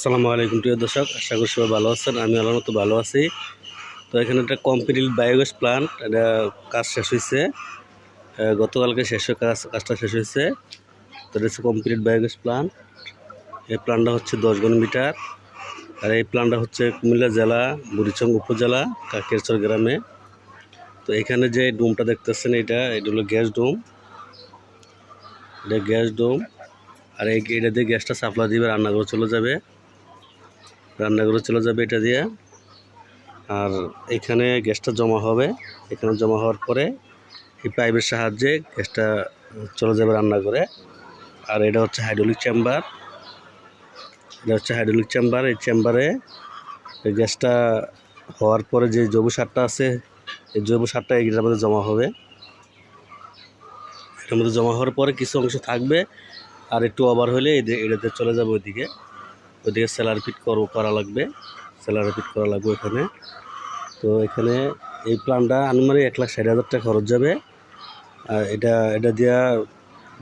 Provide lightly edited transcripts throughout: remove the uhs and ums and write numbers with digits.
আসসালামু আলাইকুম প্রিয় দর্শক, আশা করি সবাই ভালো আছেন। আমি আল্লাহর মতো ভালো আছি। তো এখানে একটা কমপ্লিট বায়োগ্যাস প্লান্ট, এটা কাজ শেষ হয়েছে, গতকালকে কাজটা শেষ হয়েছে। তো এটা হচ্ছে কমপ্লিট বায়োগ্যাস প্লান্ট। এই প্লান্টটা হচ্ছে 10 ঘন মিটার, আর এই প্লান্টটা হচ্ছে কুমিল্লা জেলা বুড়িচং উপজেলা কাকিরচর গ্রামে। তো এখানে যে ডোমটা দেখতেছেন, এটা হলো গ্যাস ডোম। এটা গ্যাস ডোম, আর এটা দিয়ে গ্যাসটা সাপ্লাই দিবে, রান্নাঘরে চলে যাবে এটা দিয়ে। আর এখানে গ্যাসটা জমা হবে, এখানে জমা হওয়ার পরে এই পাইপের সাহায্যে গ্যাসটা চলে যাবে রান্নাঘরে। আর এটা হচ্ছে হাইড্রোলিক চেম্বার, এই চেম্বারে গ্যাসটা হওয়ার পরে যে জৈব সারটা আছে, এই জৈব সারটা এটার মধ্যে জমা হবে। এটার মধ্যে জমা হওয়ার পরে কিছু অংশ থাকবে, আর একটু ওভার হলে এটাতে চলে যাবে ওইদিকে সেলার ফিট করা লাগবে এখানে। তো এখানে এই প্ল্যানটা আনুমানিক 1,60,000 টাকা খরচ যাবে। আর এটা দিয়া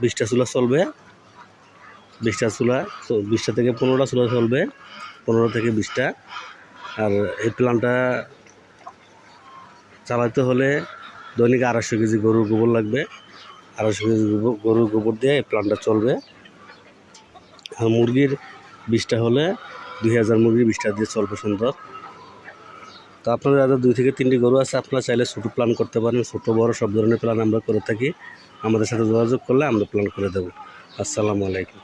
20টা চুলা চলবে, 20টা থেকে 15টা চুলা চলবে, 15 থেকে 20টা। আর এই প্ল্যানটা চালাতে হলে দৈনিক 250 কেজি গরুর গোবর লাগবে। 250 কেজি গরুর গোবর দিয়ে এই প্ল্যানটা চলবে। আর মুরগির 20টা হলে 2000 মুরগির 20টা দিয়ে চলবে সুন্দর। তো আপনাদের যাদের 2 থেকে 3টি গরু আছে, আপনারা চাইলে ছোটো প্ল্যান করতে পারেন। ছোটো বড় সব ধরনের প্ল্যান আমরা করে থাকি। আমাদের সাথে যোগাযোগ করলে আমরা প্ল্যান করে দেবো। আসসালামু আলাইকুম।